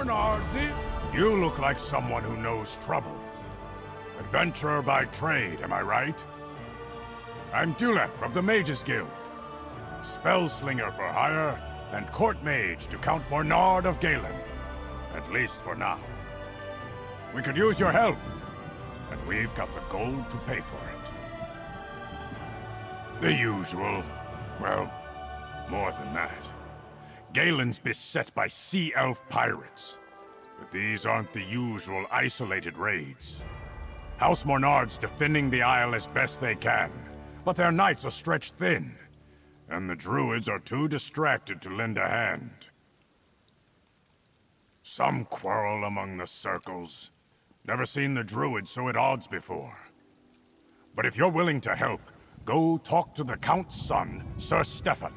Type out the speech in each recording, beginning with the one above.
Mornard, You look like someone who knows trouble. Adventurer by trade, am I right? I'm Dhulef of the Mages Guild. Spellslinger for hire, and court mage to Count Mornard of Galen. At least for now. We could use your help, and we've got the gold to pay for it. The usual. Well, more than that. Galen's beset by sea elf pirates. But these aren't the usual isolated raids. House Mornard's defending the Isle as best they can, but their knights are stretched thin, and the Druids are too distracted to lend a hand. Some quarrel among the circles. Never seen the Druids so at odds before. But if you're willing to help, go talk to the Count's son, Sir Stefan.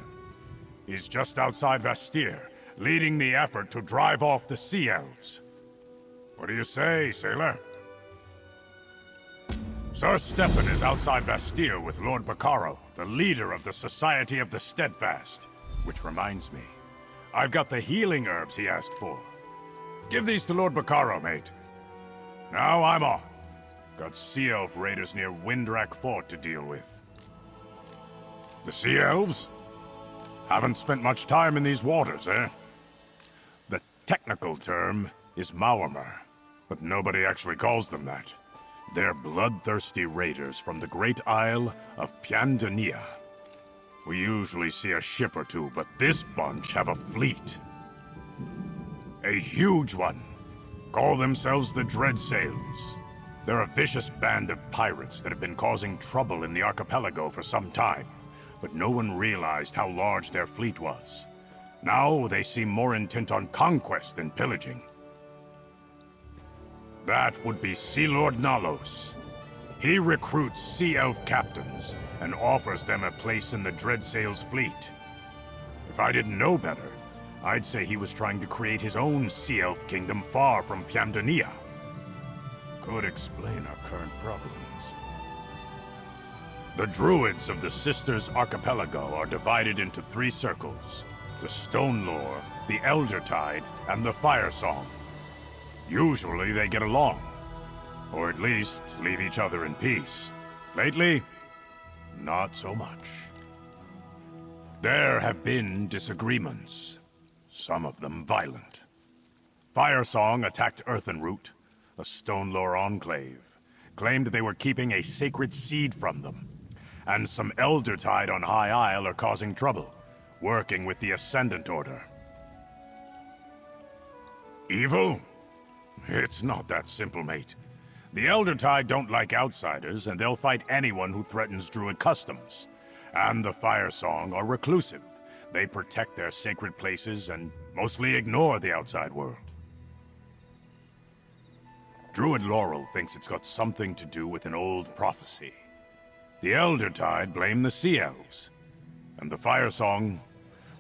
He's just outside Vastir, leading the effort to drive off the Sea Elves. What do you say, sailor? Sir Stefan is outside Vastir with Lord Bacaro, the leader of the Society of the Steadfast. Which reminds me, I've got the healing herbs he asked for. Give these to Lord Bacaro, mate. Now I'm off. Got Sea Elf raiders near Windwrack Fort to deal with. The Sea Elves? Haven't spent much time in these waters, eh? The technical term is Maormer, but nobody actually calls them that. They're bloodthirsty raiders from the great isle of Pyandania. We usually see a ship or two, but this bunch have a fleet. A huge one. Call themselves the Dreadsails. They're a vicious band of pirates that have been causing trouble in the archipelago for some time, but no one realized how large their fleet was. Now they seem more intent on conquest than pillaging. That would be Sea Lord Nalos. He recruits Sea Elf captains and offers them a place in the Dreadsails fleet. If I didn't know better, I'd say he was trying to create his own Sea Elf kingdom far from Pyandania. Could explain our current problems. The Druids of the Sisters Archipelago are divided into 3 circles. The Stone Lore, the Elder Tide, and the Firesong. Usually they get along, or at least leave each other in peace. Lately, not so much. There have been disagreements, some of them violent. Firesong attacked Earthenroot, a Stone Lore enclave, claimed they were keeping a sacred seed from them, and some Elder Tide on High Isle are causing trouble, working with the Ascendant Order. Evil? It's not that simple, mate. The Elder Tide don't like outsiders, and they'll fight anyone who threatens Druid customs. And the Firesong are reclusive. They protect their sacred places and mostly ignore the outside world. Druid Laurel thinks it's got something to do with an old prophecy. The Elder Tide blame the Sea Elves, and the Firesong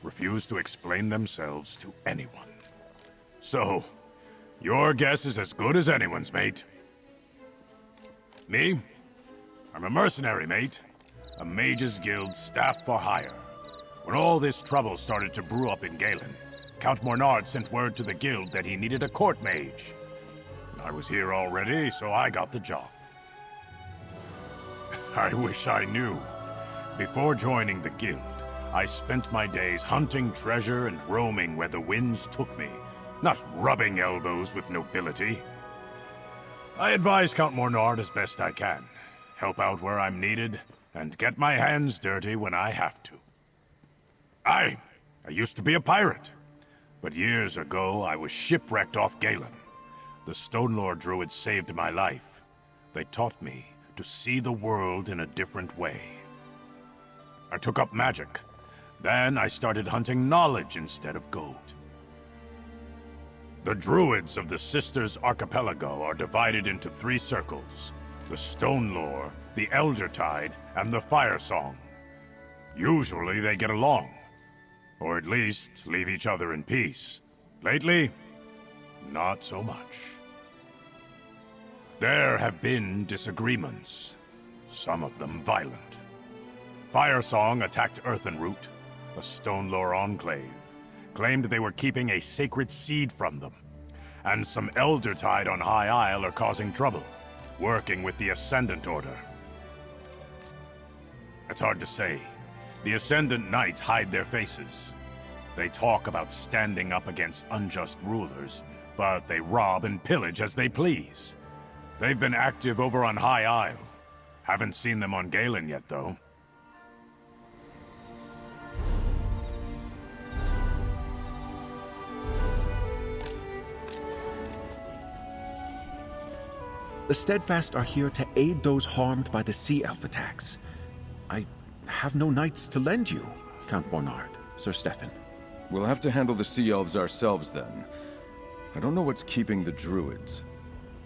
refuse to explain themselves to anyone. So, your guess is as good as anyone's, mate. Me? I'm a mercenary, mate. A Mages Guild staff for hire. When all this trouble started to brew up in Galen, Count Mornard sent word to the guild that he needed a court mage. I was here already, so I got the job. I wish I knew. Before joining the guild, I spent my days hunting treasure and roaming where the winds took me, not rubbing elbows with nobility. I advise Count Mornard as best I can, help out where I'm needed, and get my hands dirty when I have to. I used to be a pirate, but years ago I was shipwrecked off Galen. The Stone Lord Druids saved my life. They taught me to see the world in a different way. I took up magic. Then I started hunting knowledge instead of gold. The Druids of the Sisters Archipelago are divided into 3 circles. The Stone Lore, the Elder Tide, and the Firesong. Usually they get along, or at least leave each other in peace. Lately, not so much. There have been disagreements, some of them violent. Firesong attacked Earthenroot, a Stone Lore enclave, claimed they were keeping a sacred seed from them, and some Eldertide on High Isle are causing trouble, working with the Ascendant Order. It's hard to say. The Ascendant Knights hide their faces. They talk about standing up against unjust rulers, but they rob and pillage as they please. They've been active over on High Isle. Haven't seen them on Galen yet, though. The Steadfast are here to aid those harmed by the Sea Elf attacks. I have no knights to lend you, Count Mornard, Sir Stefan. We'll have to handle the Sea Elves ourselves, then. I don't know what's keeping the Druids.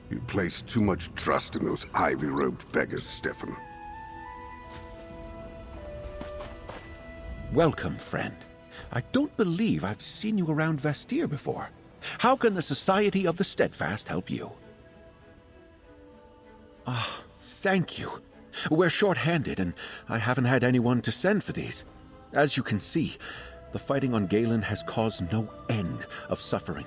You place too much trust in those ivy-robed beggars, Stefan. Welcome, friend. I don't believe I've seen you around Vestir before. How can the Society of the Steadfast help you? Ah, thank you. We're short-handed, and I haven't had anyone to send for these. As you can see, the fighting on Galen has caused no end of suffering.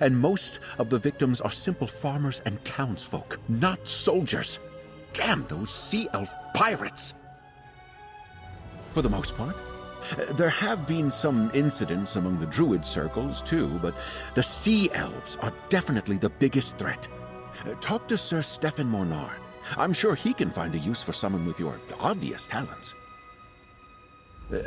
And most of the victims are simple farmers and townsfolk, not soldiers. Damn those Sea Elf pirates! For the most part. There have been some incidents among the Druid circles, too, but the Sea Elves are definitely the biggest threat. Talk to Sir Stefan Mornard. I'm sure he can find a use for someone with your obvious talents.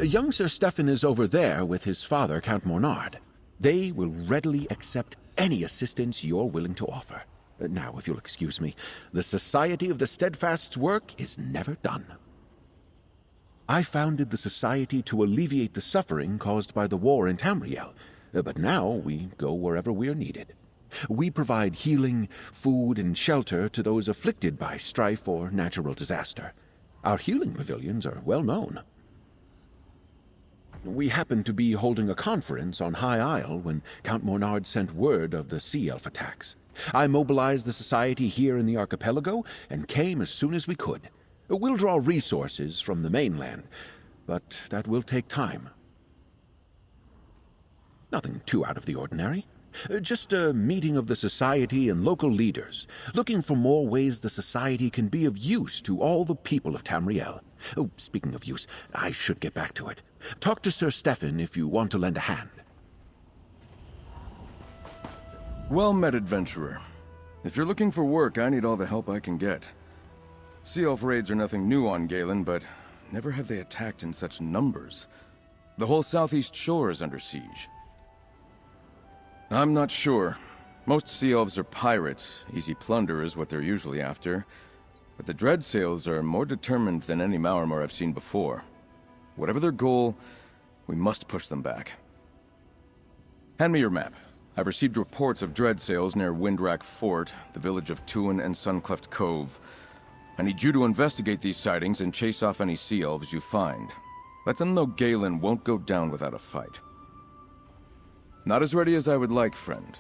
Young Sir Stefan is over there with his father, Count Mornard. They will readily accept any assistance you're willing to offer. Now, if you'll excuse me, the Society of the Steadfast's work is never done. I founded the Society to alleviate the suffering caused by the war in Tamriel, but now we go wherever we're needed. We provide healing, food, and shelter to those afflicted by strife or natural disaster. Our healing pavilions are well known. We happened to be holding a conference on High Isle when Count Mornard sent word of the Sea Elf attacks. I mobilized the Society here in the archipelago and came as soon as we could. We'll draw resources from the mainland, but that will take time. Nothing too out of the ordinary. Just a meeting of the Society and local leaders, looking for more ways the Society can be of use to all the people of Tamriel. Oh, speaking of use, I should get back to it. Talk to Sir Stefan if you want to lend a hand. Well met, adventurer. If you're looking for work, I need all the help I can get. Sea Elf raids are nothing new on Galen, but never have they attacked in such numbers. The whole southeast shore is under siege. I'm not sure. Most Sea Elves are pirates. Easy plunder is what they're usually after. But the Dreadsails are more determined than any Maormer I've seen before. Whatever their goal, we must push them back. Hand me your map. I've received reports of Dreadsails near Windrack Fort, the village of Tuin and Suncleft Cove. I need you to investigate these sightings and chase off any Sea Elves you find. Let them know Galen won't go down without a fight. Not as ready as I would like, friend.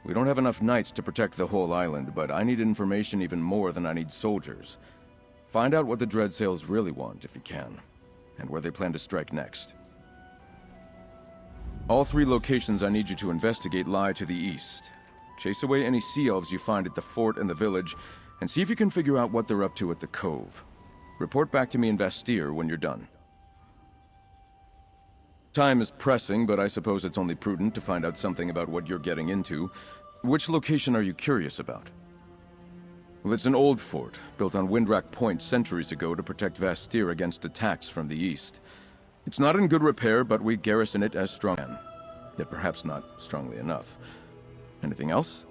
We don't have enough knights to protect the whole island, but I need information even more than I need soldiers. Find out what the Dreadsails really want, if you can, and where they plan to strike next. All 3 locations I need you to investigate lie to the east. Chase away any Sea Elves you find at the fort and the village, and see if you can figure out what they're up to at the cove. Report back to me in Vestir when you're done. Time is pressing, but I suppose it's only prudent to find out something about what you're getting into. Which location are you curious about? Well, it's an old fort, built on Windrack Point centuries ago to protect Vestir against attacks from the east. It's not in good repair, but we garrison it as strong as, yet perhaps not strongly enough. Anything else?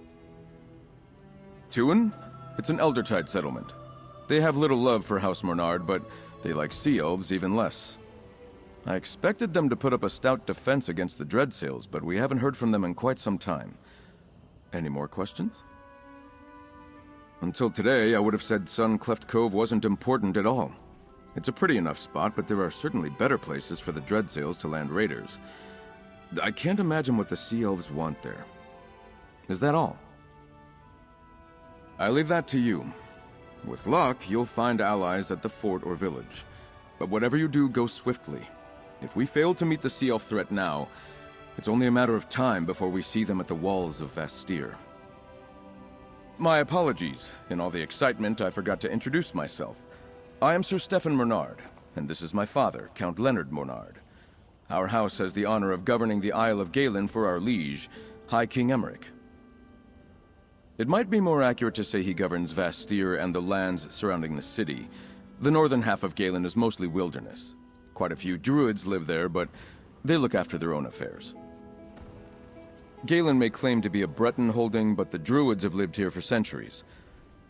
Tuin? It's an Eldertide settlement. They have little love for House Mornard, but they like Sea Elves even less. I expected them to put up a stout defense against the Dreadsails, but we haven't heard from them in quite some time. Any more questions? Until today, I would have said Suncleft Cove wasn't important at all. It's a pretty enough spot, but there are certainly better places for the Dreadsails to land raiders. I can't imagine what the Sea Elves want there. Is that all? I leave that to you. With luck, you'll find allies at the fort or village. But whatever you do, go swiftly. If we fail to meet the Sea Elf threat now, it's only a matter of time before we see them at the walls of Vestir. My apologies. In all the excitement, I forgot to introduce myself. I am Sir Stefan Mornard, and this is my father, Count Leonard Mornard. Our house has the honor of governing the Isle of Galen for our liege, High King Emeric. It might be more accurate to say he governs Vastir and the lands surrounding the city. The northern half of Galen is mostly wilderness. Quite a few Druids live there, but they look after their own affairs. Galen may claim to be a Breton holding, but the Druids have lived here for centuries.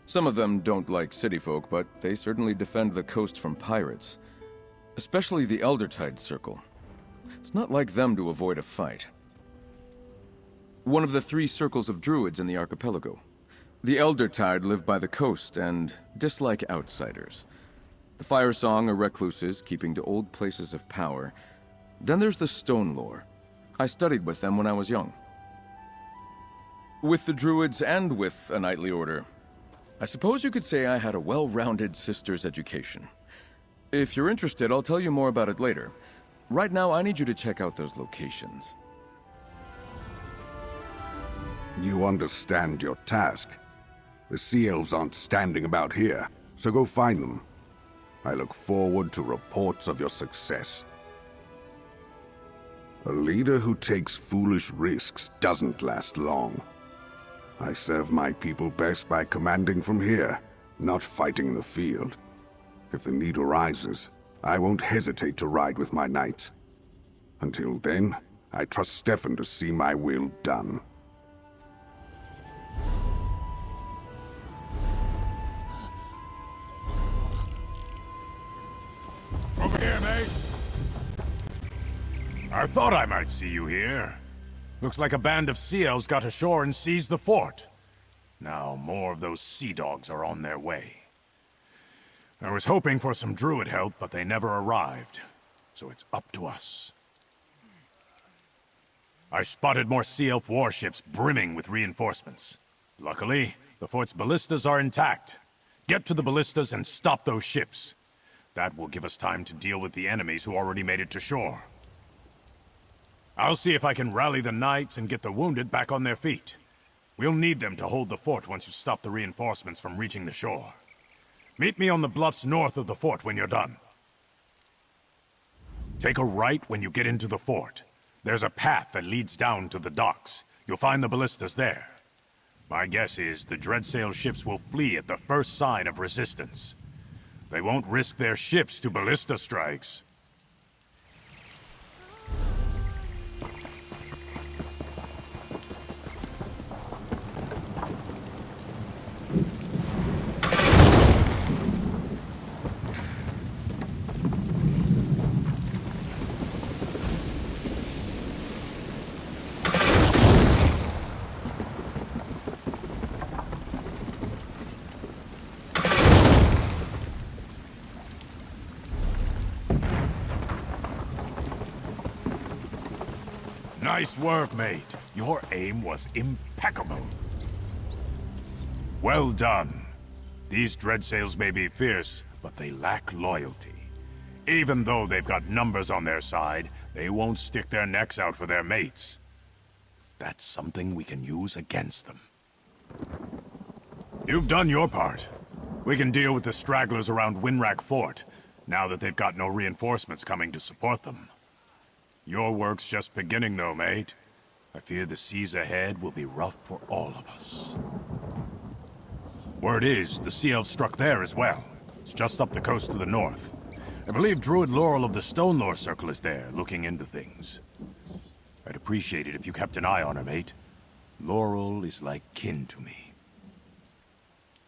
Some of them don't like city folk, but they certainly defend the coast from pirates. Especially the Eldertide Circle. It's not like them to avoid a fight. One of the 3 circles of Druids in the archipelago. The Eldertide live by the coast and dislike outsiders. The Firesong are recluses, keeping to old places of power. Then there's the Stone Lore. I studied with them when I was young. With the Druids and with a knightly order, I suppose you could say I had a well-rounded sister's education. If you're interested, I'll tell you more about it later. Right now, I need you to check out those locations. You understand your task. The Sea Elves aren't standing about here, so go find them. I look forward to reports of your success. A leader who takes foolish risks doesn't last long. I serve my people best by commanding from here, not fighting in the field. If the need arises, I won't hesitate to ride with my knights. Until then, I trust Stefan to see my will done. Over here, mate. I thought I might see you here. Looks like a band of sea elves got ashore and seized the fort. Now more of those sea dogs are on their way. I was hoping for some Druid help, but they never arrived. So it's up to us. I spotted more sea elf warships brimming with reinforcements. Luckily, the fort's ballistas are intact. Get to the ballistas and stop those ships. That will give us time to deal with the enemies who already made it to shore. I'll see if I can rally the knights and get the wounded back on their feet. We'll need them to hold the fort once you stop the reinforcements from reaching the shore. Meet me on the bluffs north of the fort when you're done. Take a right when you get into the fort. There's a path that leads down to the docks. You'll find the ballistas there. My guess is the Dreadsail ships will flee at the first sign of resistance. They won't risk their ships to ballista strikes. Nice work, mate. Your aim was impeccable. Well done. These Dreadsails may be fierce, but they lack loyalty. Even though they've got numbers on their side, they won't stick their necks out for their mates. That's something we can use against them. You've done your part. We can deal with the stragglers around Winrack Fort, now that they've got no reinforcements coming to support them. Your work's just beginning, though, mate. I fear the seas ahead will be rough for all of us. Word is, the Sea Elves struck there as well. It's just up the coast to the north. I believe Druid Laurel of the Stone Lore Circle is there, looking into things. I'd appreciate it if you kept an eye on her, mate. Laurel is like kin to me.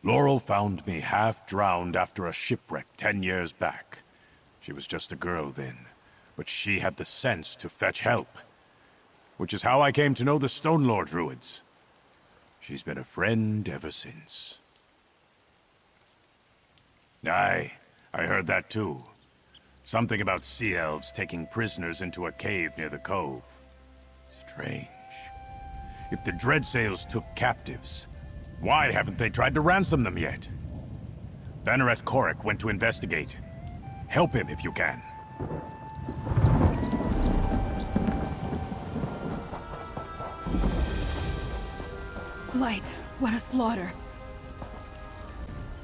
Laurel found me half drowned after a shipwreck 10 years back. She was just a girl then. But she had the sense to fetch help, which is how I came to know the Stone Lore Druids. She's been a friend ever since. Aye, I heard that too. Something about sea elves taking prisoners into a cave near the cove. Strange. If the Dreadsails took captives, why haven't they tried to ransom them yet? Banneret Corrick went to investigate. Help him if you can. Blight, what a slaughter.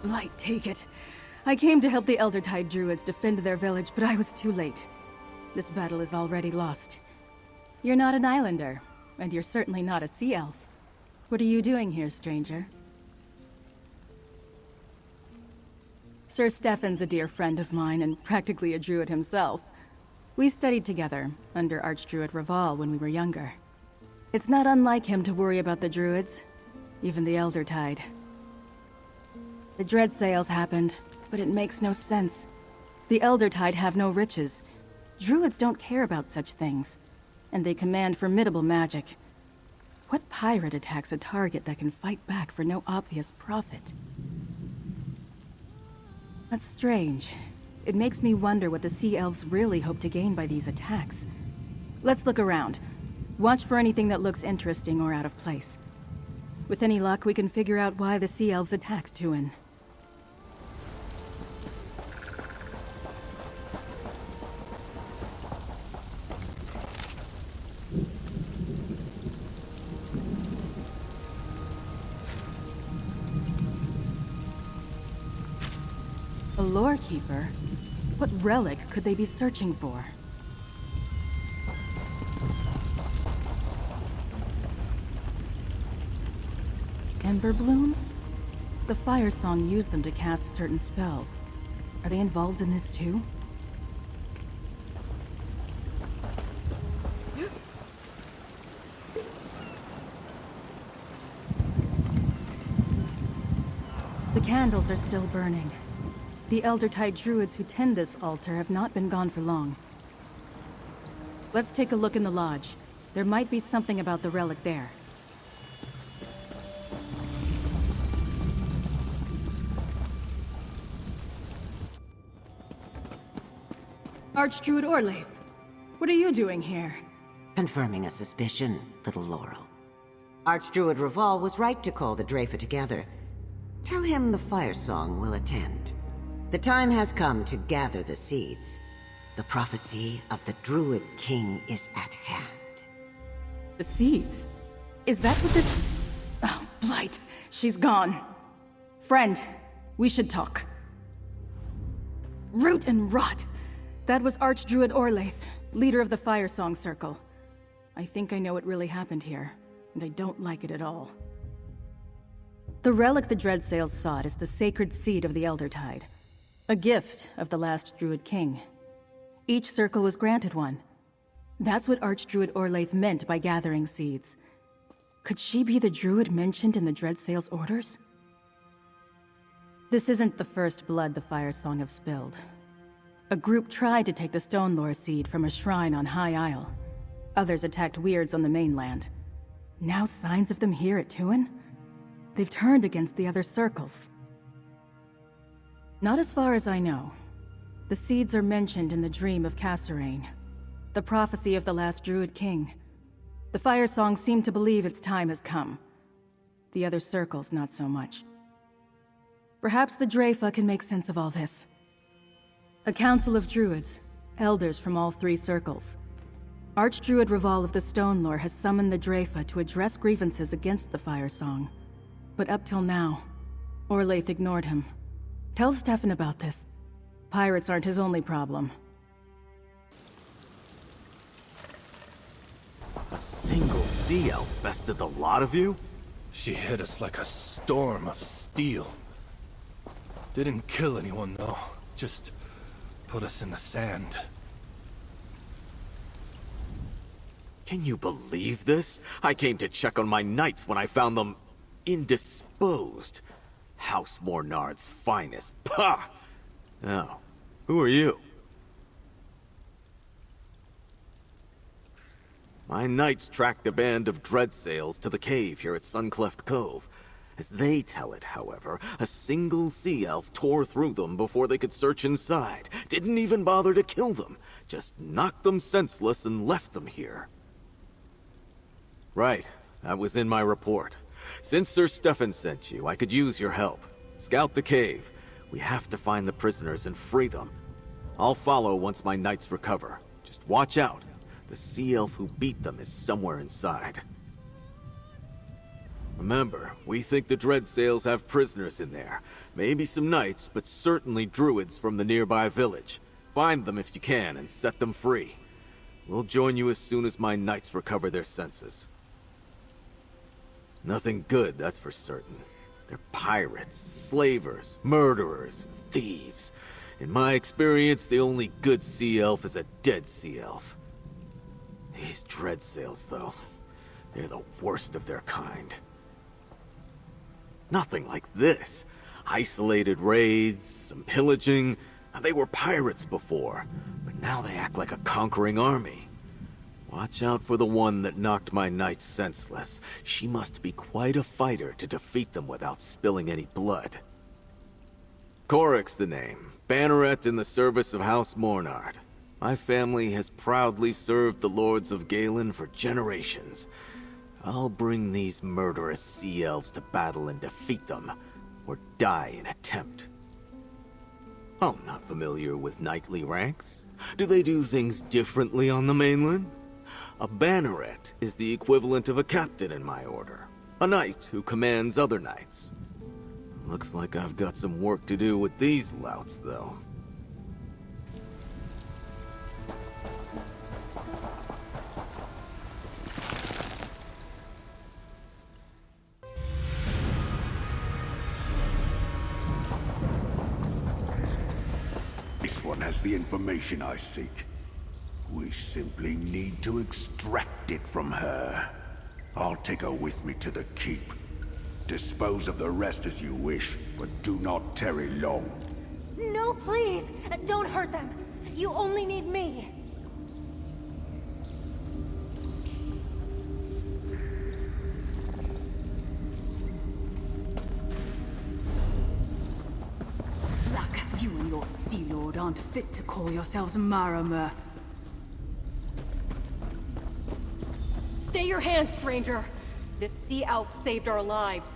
Blight, take it. I came to help the Eldertide Druids defend their village, but I was too late. This battle is already lost. You're not an islander, and you're certainly not a sea elf. What are you doing here, stranger? Sir Stefan's a dear friend of mine, and practically a druid himself. We studied together, under Archdruid Raval when we were younger. It's not unlike him to worry about the druids, even the Eldertide. The Dread Sales happened, but it makes no sense. The Eldertide have no riches. Druids don't care about such things, and they command formidable magic. What pirate attacks a target that can fight back for no obvious profit? That's strange. It makes me wonder what the Sea Elves really hope to gain by these attacks. Let's look around. Watch for anything that looks interesting or out of place. With any luck, we can figure out why the Sea Elves attacked Tuin. A lore keeper? What relic could they be searching for? Ember blooms? The Firesong used them to cast certain spells. Are they involved in this too? The candles are still burning. The Eldertide Druids who tend this altar have not been gone for long. Let's take a look in the lodge. There might be something about the relic there. Archdruid Orlaith, what are you doing here? Confirming a suspicion, little Laurel. Archdruid Raval was right to call the Draoife together. Tell him the Firesong will attend. The time has come to gather the seeds. The prophecy of the Druid King is at hand. The seeds? Is that what this... Oh, Blight. She's gone. Friend, we should talk. Root and rot! That was Archdruid Orlaith, leader of the Firesong Circle. I think I know what really happened here, and I don't like it at all. The relic the Dreadsales sought is the sacred seed of the Eldertide. A gift of the last Druid King. Each circle was granted one. That's what Archdruid Orlaith meant by gathering seeds. Could she be the druid mentioned in the Dreadsales orders? This isn't the first blood the Firesong have spilled. A group tried to take the Stonelore seed from a shrine on High Isle. Others attacked weirds on the mainland. Now signs of them here at Tuin? They've turned against the other circles. Not as far as I know. The seeds are mentioned in the Dream of Cassarain, the prophecy of the last Druid King. The Firesong seem to believe its time has come. The other circles, not so much. Perhaps the Draoife can make sense of all this. A council of druids, elders from all three circles. Archdruid Raval of the Stonelore has summoned the Draoife to address grievances against the Firesong. But up till now, Orlaith ignored him. Tell Stefan about this. Pirates aren't his only problem. A single sea elf bested the lot of you? She hit us like a storm of steel. Didn't kill anyone, though. Just put us in the sand. Can you believe this? I came to check on my knights when I found them indisposed. House Mornard's finest. Pah! Oh, who are you? My knights tracked a band of Dreadsales to the cave here at Suncleft Cove. As they tell it, however, a single sea elf tore through them before they could search inside. Didn't even bother to kill them. Just knocked them senseless and left them here. Right, that was in my report. Since Sir Stefan sent you, I could use your help. Scout the cave. We have to find the prisoners and free them. I'll follow once my knights recover. Just watch out. The sea elf who beat them is somewhere inside. Remember, we think the dread sails have prisoners in there. Maybe some knights, but certainly druids from the nearby village. Find them if you can and set them free. We'll join you as soon as my knights recover their senses. Nothing good, that's for certain. They're pirates, slavers, murderers, thieves. In my experience, the only good sea elf is a dead sea elf. These dread sails, though, they're the worst of their kind. Nothing like this. Isolated raids, some pillaging. They were pirates before, but now they act like a conquering army. Watch out for the one that knocked my knights senseless. She must be quite a fighter to defeat them without spilling any blood. Coric's the name. Banneret in the service of House Mornard. My family has proudly served the lords of Galen for generations. I'll bring these murderous sea elves to battle and defeat them, or die in attempt. Oh, not familiar with knightly ranks? Do they do things differently on the mainland? A banneret is the equivalent of a captain in my order. A knight who commands other knights. Looks like I've got some work to do with these louts, though. This one has the information I seek. We simply need to extract it from her. I'll take her with me to the keep. Dispose of the rest as you wish, but do not tarry long. No, please! Don't hurt them! You only need me! Slack, you and your Sea Lord aren't fit to call yourselves Maramer. Stay your hand, stranger! This sea elf saved our lives.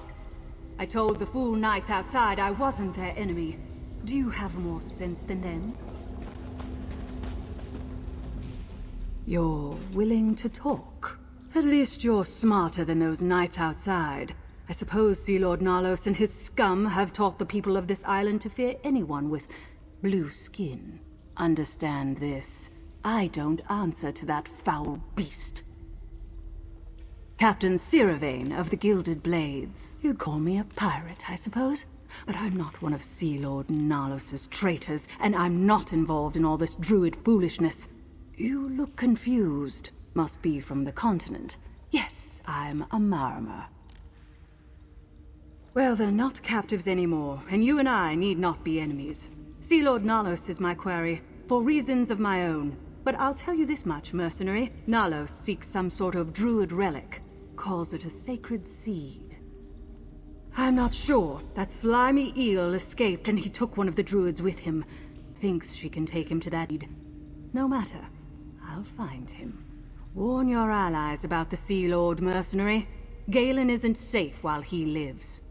I told the fool knights outside I wasn't their enemy. Do you have more sense than them? You're willing to talk? At least you're smarter than those knights outside. I suppose Sea Lord Nalos and his scum have taught the people of this island to fear anyone with blue skin. Understand this. I don't answer to that foul beast. Captain Siravane of the Gilded Blades. You'd call me a pirate, I suppose? But I'm not one of Sea Lord Nalos's traitors, and I'm not involved in all this druid foolishness. You look confused. Must be from the continent. Yes, I'm a Maramer. Well, they're not captives anymore, and you and I need not be enemies. Sea Lord Nalos is my quarry, for reasons of my own. But I'll tell you this much, mercenary. Nalos seeks some sort of druid relic. Calls it a sacred seed. I'm not sure. That slimy eel escaped and he took one of the druids with him. Thinks she can take him to that seed. No matter. I'll find him. Warn your allies about the Sea Lord, mercenary. Galen isn't safe while he lives.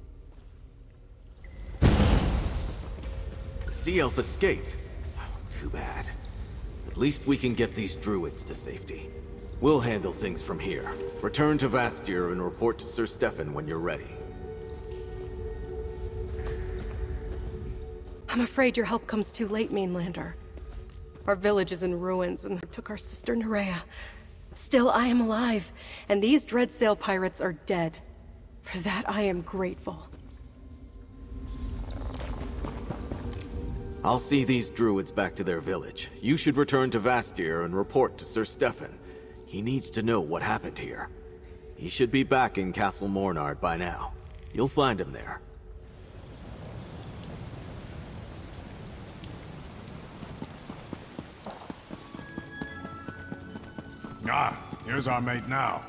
The sea elf escaped. Oh, too bad. At least we can get these druids to safety. We'll handle things from here. Return to Vastir and report to Sir Stefan when you're ready. I'm afraid your help comes too late, Mainlander. Our village is in ruins and took our sister Nerea. Still, I am alive, and these Dreadsail pirates are dead. For that, I am grateful. I'll see these druids back to their village. You should return to Vastir and report to Sir Stefan. He needs to know what happened here. He should be back in Castle Mornard by now. You'll find him there. Ah, here's our mate now.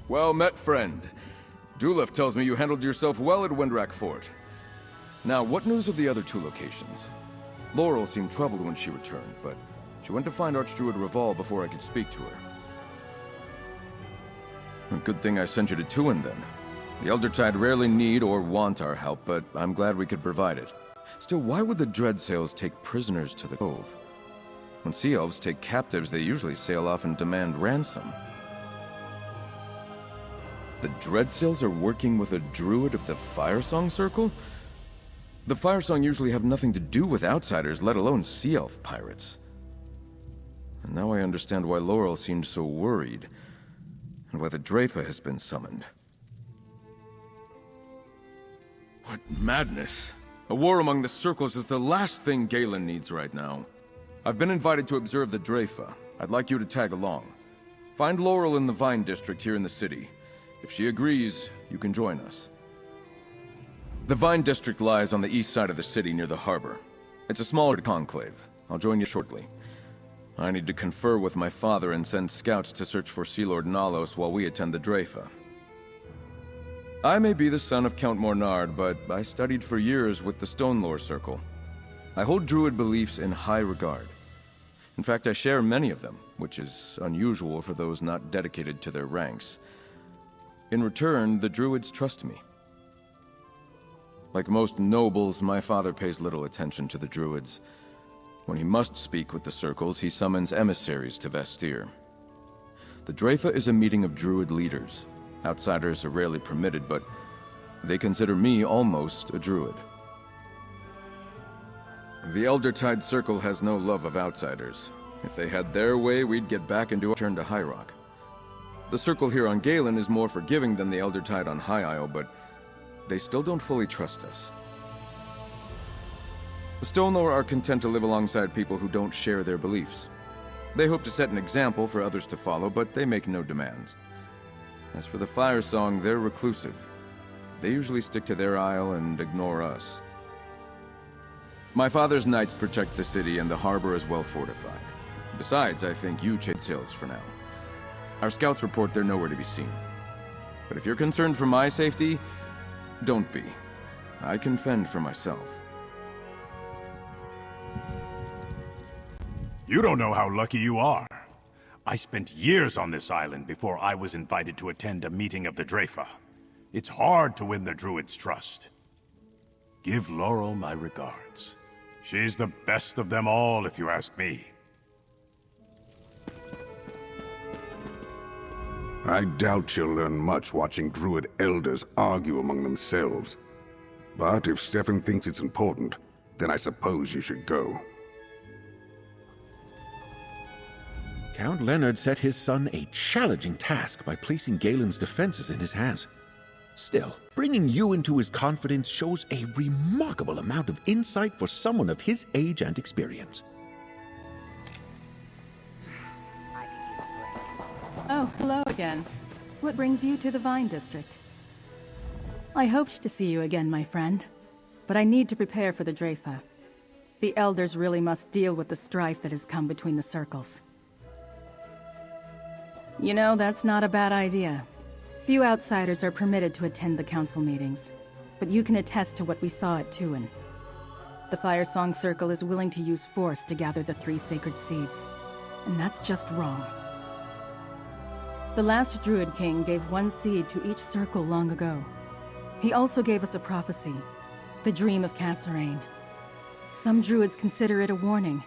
Well met, friend. Dhulef tells me you handled yourself well at Windrak Fort. Now, what news of the other two locations? Laurel seemed troubled when she returned, but she went to find Archdruid Reval before I could speak to her. A good thing I sent you to Tuin, then. The Eldertide rarely need or want our help, but I'm glad we could provide it. Still, why would the Dreadsails take prisoners to the Cove? When Sea Elves take captives, they usually sail off and demand ransom. The Dreadsails are working with a druid of the Firesong Circle? The Firesong usually have nothing to do with outsiders, let alone Sea Elf pirates. And now I understand why Laurel seemed so worried, and why the Draoife has been summoned. What madness! A war among the circles is the last thing Galen needs right now. I've been invited to observe the Draoife. I'd like you to tag along. Find Laurel in the Vine District here in the city. If she agrees, you can join us. The Vine District lies on the east side of the city near the harbor. It's a smaller conclave. I'll join you shortly. I need to confer with my father and send scouts to search for Sea Lord Nalos while we attend the Draoife. I may be the son of Count Mornard, but I studied for years with the Stonelore Circle. I hold Druid beliefs in high regard. In fact, I share many of them, which is unusual for those not dedicated to their ranks. In return, the Druids trust me. Like most nobles, my father pays little attention to the Druids. When he must speak with the circles, he summons emissaries to Vestir. The Draoife is a meeting of Druid leaders. Outsiders are rarely permitted, but they consider me almost a Druid. The Eldertide Circle has no love of outsiders. If they had their way, we'd get back and return to High Rock. The Circle here on Galen is more forgiving than the Eldertide on High Isle, but they still don't fully trust us. The Stonelore are content to live alongside people who don't share their beliefs. They hope to set an example for others to follow, but they make no demands. As for the Firesong, they're reclusive. They usually stick to their isle and ignore us. My father's knights protect the city, and the harbor is well fortified. Besides, I think you chase sails for now. Our scouts report they're nowhere to be seen. But if you're concerned for my safety, don't be. I can fend for myself. You don't know how lucky you are. I spent years on this island before I was invited to attend a meeting of the Draoife. It's hard to win the Druid's trust. Give Laurel my regards. She's the best of them all, if you ask me. I doubt you'll learn much watching Druid elders argue among themselves. But if Stefan thinks it's important, then I suppose you should go. Count Leonard set his son a challenging task by placing Galen's defenses in his hands. Still, bringing you into his confidence shows a remarkable amount of insight for someone of his age and experience. Oh, hello again. What brings you to the Vine District? I hoped to see you again, my friend. But I need to prepare for the Draoife. The Elders really must deal with the strife that has come between the circles. You know, that's not a bad idea. Few outsiders are permitted to attend the council meetings, but you can attest to what we saw at Tuin. The Firesong Circle is willing to use force to gather the 3 sacred seeds, and that's just wrong. The last Druid King gave 1 seed to each circle long ago. He also gave us a prophecy, the Dream of Castle. Some Druids consider it a warning,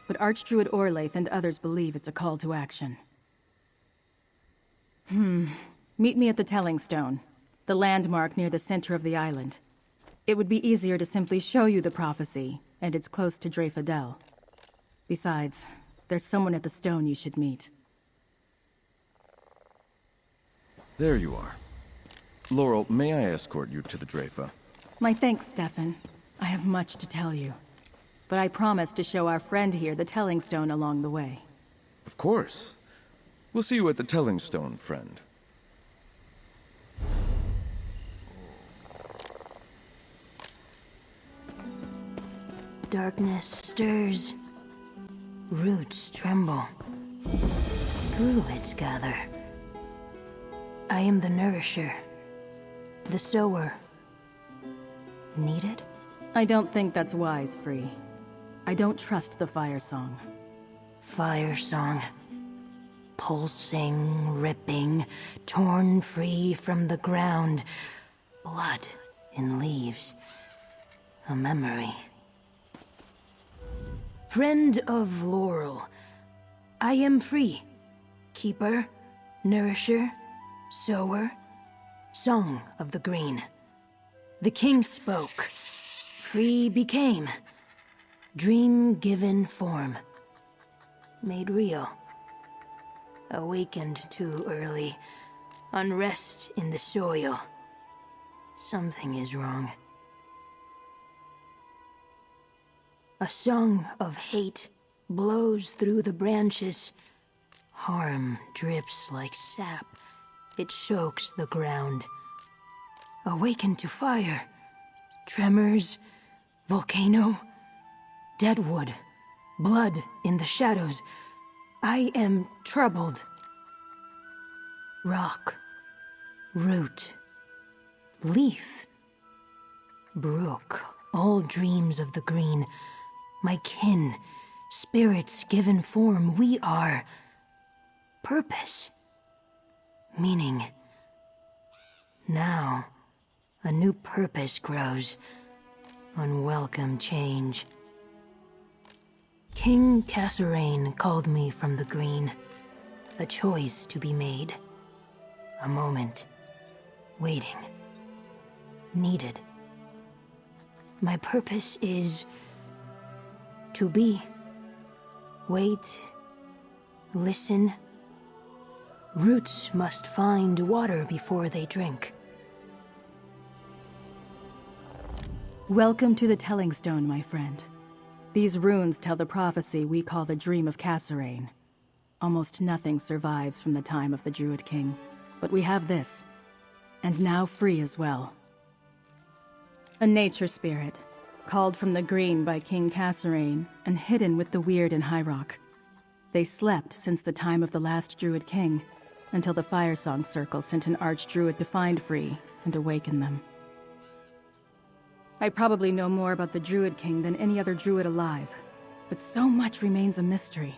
but Archdruid Orlaith and others believe it's a call to action. Meet me at the Telling Stone, the landmark near the center of the island. It would be easier to simply show you the prophecy, and it's close to Draoife Dell. Besides, there's someone at the stone you should meet. There you are. Laurel, may I escort you to the Draoife? My thanks, Stefan. I have much to tell you. But I promise to show our friend here the Telling Stone along the way. Of course. We'll see you at the Telling Stone, friend. Darkness stirs. Roots tremble. Druids gather. I am the nourisher. The sower. Needed? I don't think that's wise, Free. I don't trust the Firesong. Firesong. Pulsing, ripping, torn free from the ground. Blood in leaves. A memory. Friend of Laurel. I am free. Keeper, nourisher, sower, Song of the Green. The king spoke. Free became. Dream given form. Made real. Awakened too early. Unrest in the soil. Something is wrong. A song of hate blows through the branches. Harm drips like sap. It soaks the ground. Awakened to fire. Tremors. Volcano. Deadwood. Blood in the shadows. I am troubled. Rock. Root. Leaf. Brook. All dreams of the green. My kin. Spirits given form. We are. Purpose. Meaning. Now, a new purpose grows. Unwelcome change. King Castle called me from the green. A choice to be made. A moment. Waiting. Needed. My purpose is to be. Wait. Listen. Roots must find water before they drink. Welcome to the Telling Stone, my friend. These runes tell the prophecy we call the Dream of Castle. Almost nothing survives from the time of the Druid King, but we have this, and now free as well. A nature spirit, called from the green by King Castle and hidden with the weird in High Rock. They slept since the time of the last Druid King, until the Firesong Circle sent an Archdruid to find Free and awaken them. I probably know more about the Druid King than any other Druid alive, but so much remains a mystery.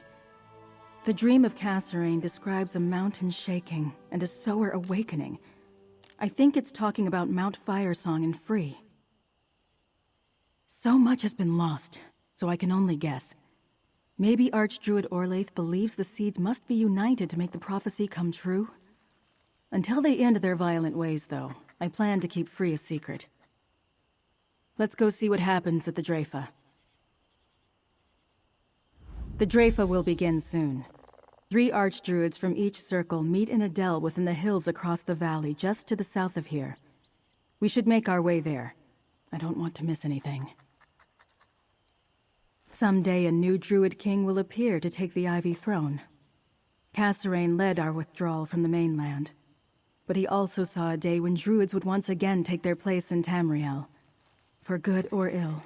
The Dream of Castle describes a mountain shaking and a sower awakening. I think it's talking about Mount Firesong and Free. So much has been lost, so I can only guess. Maybe Archdruid Orlaith believes the seeds must be united to make the prophecy come true? Until they end their violent ways, though, I plan to keep Free a secret. Let's go see what happens at the Draoife. The Draoife will begin soon. 3 Archdruids from each circle meet in a dell within the hills across the valley just to the south of here. We should make our way there. I don't want to miss anything. Someday a new Druid King will appear to take the Ivy Throne. Castle led our withdrawal from the mainland, but he also saw a day when Druids would once again take their place in Tamriel, for good or ill.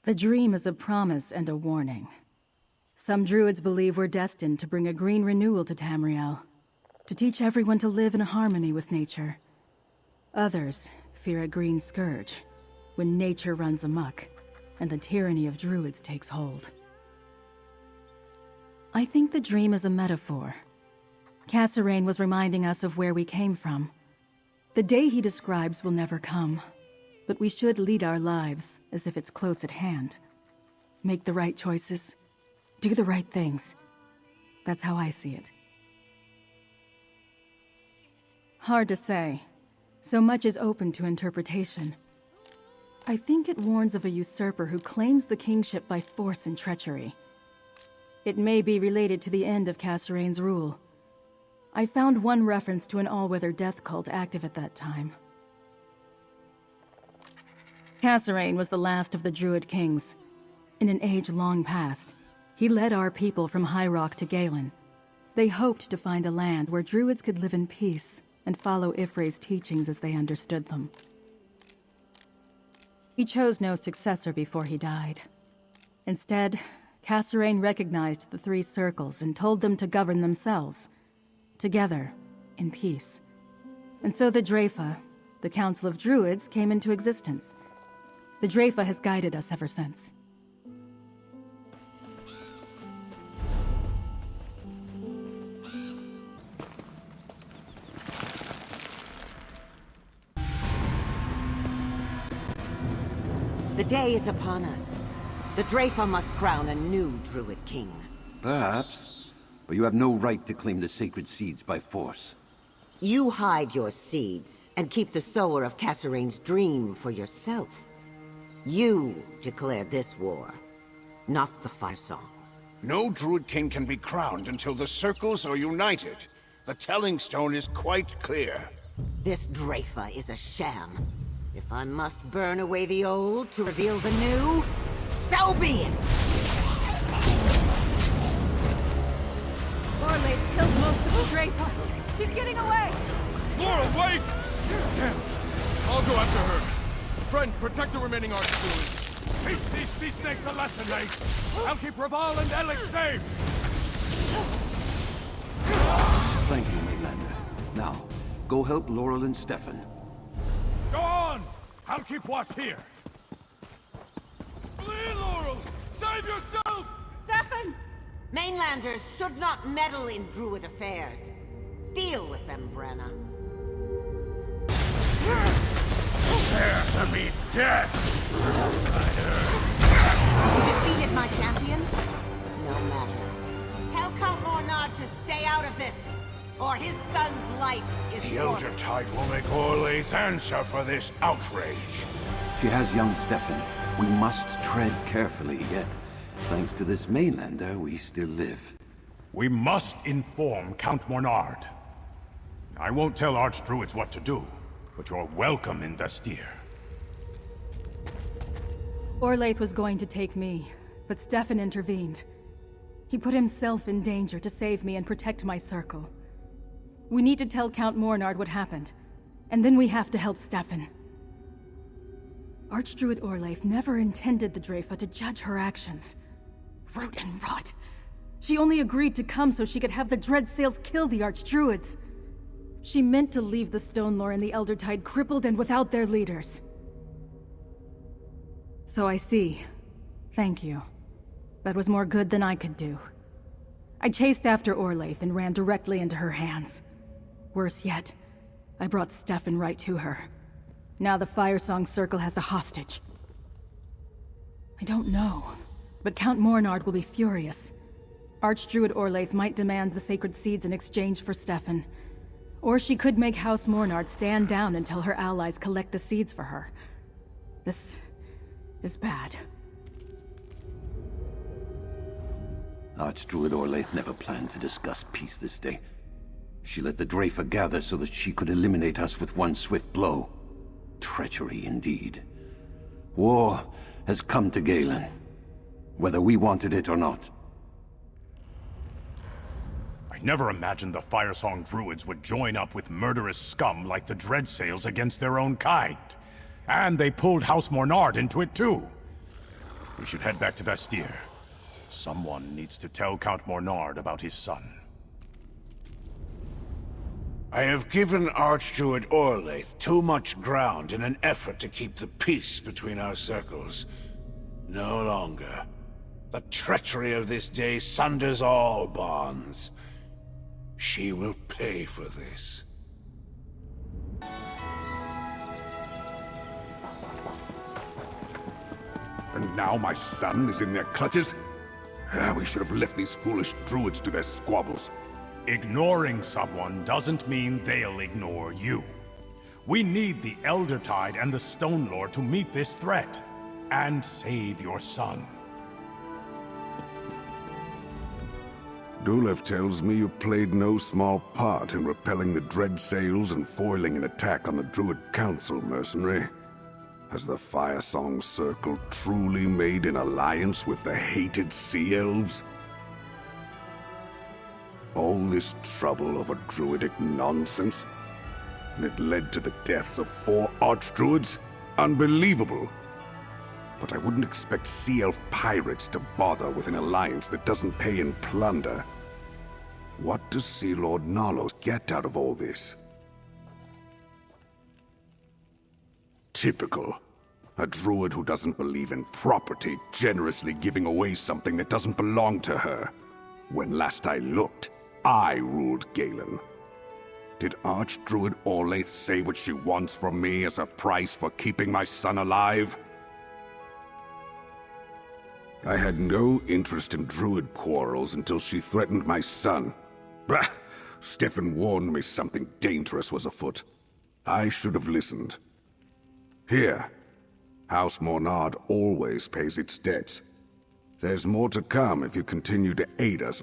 The dream is a promise and a warning. Some Druids believe we're destined to bring a green renewal to Tamriel, to teach everyone to live in harmony with nature. Others fear a green scourge, when nature runs amok, and the tyranny of Druids takes hold. I think the dream is a metaphor. Castle was reminding us of where we came from. The day he describes will never come, but we should lead our lives as if it's close at hand. Make the right choices, do the right things. That's how I see it. Hard to say. So much is open to interpretation. I think it warns of a usurper who claims the kingship by force and treachery. It may be related to the end of Castle rule. I found one reference to an all-weather death cult active at that time. Castle was the last of the Druid Kings. In an age long past, he led our people from High Rock to Galen. They hoped to find a land where Druids could live in peace and follow Ifre's teachings as they understood them. He chose no successor before he died. Instead, Castle recognized the 3 circles and told them to govern themselves, together, in peace. And so the Draoife, the Council of Druids, came into existence. The Draoife has guided us ever since. The day is upon us. The Draoife must crown a new Druid King. Perhaps, but you have no right to claim the sacred seeds by force. You hide your seeds and keep the sower of Cassarain's dream for yourself. You declared this war, not the Firesong. No Druid King can be crowned until the Circles are united. The Telling Stone is quite clear. This Draoife is a sham. If I must burn away the old to reveal the new, so be it! Orlaith killed most of the Draoife. She's getting away! Laurel, wait! Damn. I'll go after her. Friend, protect the remaining Archdruids. Teach these sea snakes a lesson, mate! I'll keep Raval and Alex safe! Thank you, Mainlander. Now, go help Laurel and Stefan. Go on! I'll keep watch here. Flee, Laurel! Save yourself! Stefan! Mainlanders should not meddle in Druid affairs. Deal with them, Brenna. Prepare to meet death! You defeated my champion? No matter. Tell Count Mornard to stay out of this, or his son's life is The ruined. Elder Tide will make Orlaith answer for this outrage. She has young Stefan. We must tread carefully, yet, thanks to this Mainlander, we still live. We must inform Count Mornard. I won't tell Archdruids what to do, but you're welcome in Vestir. Orlaith was going to take me, but Stefan intervened. He put himself in danger to save me and protect my circle. We need to tell Count Mornard what happened, and then we have to help Stefan. Archdruid Orlaith never intended the Draoife to judge her actions. Root and rot. She only agreed to come so she could have the Dreadsails kill the Archdruids. She meant to leave the Stone Lore and the Elder Tide crippled and without their leaders. So I see. Thank you. That was more good than I could do. I chased after Orlaith and ran directly into her hands. Worse yet, I brought Stefan right to her. Now the Firesong Circle has a hostage. I don't know, but Count Mornard will be furious. Archdruid Orlaith might demand the sacred seeds in exchange for Stefan. Or she could make House Mornard stand down until her allies collect the seeds for her. This is bad. Archdruid Orlaith never planned to discuss peace this day. She let the Draoife gather so that she could eliminate us with one swift blow. Treachery indeed. War has come to Galen, whether we wanted it or not. I never imagined the Firesong Druids would join up with murderous scum like the Dreadsails against their own kind. And they pulled House Mornard into it too. We should head back to Vestir. Someone needs to tell Count Mornard about his son. I have given Archdruid Orlaith too much ground in an effort to keep the peace between our circles. No longer. The treachery of this day sunders all bonds. She will pay for this. And now my son is in their clutches? We should have left these foolish druids to their squabbles. Ignoring someone doesn't mean they'll ignore you. We need the Elder Tide and the Stone Lord to meet this threat, and save your son. Dhulef tells me you played no small part in repelling the Dreadsails and foiling an attack on the Druid Council, mercenary. Has the Firesong Circle truly made an alliance with the hated Sea Elves? All this trouble over Druidic nonsense? And it led to the deaths of 4 Archdruids? Unbelievable! But I wouldn't expect Sea Elf pirates to bother with an alliance that doesn't pay in plunder. What does Sea Lord Nalos get out of all this? Typical. A druid who doesn't believe in property generously giving away something that doesn't belong to her. When last I looked, I ruled Galen. Did Archdruid Orlaith say what she wants from me as a price for keeping my son alive? I had no interest in druid quarrels until she threatened my son. Bah! Stefan warned me something dangerous was afoot. I should have listened. Here, House Mornard always pays its debts. There's more to come if you continue to aid us,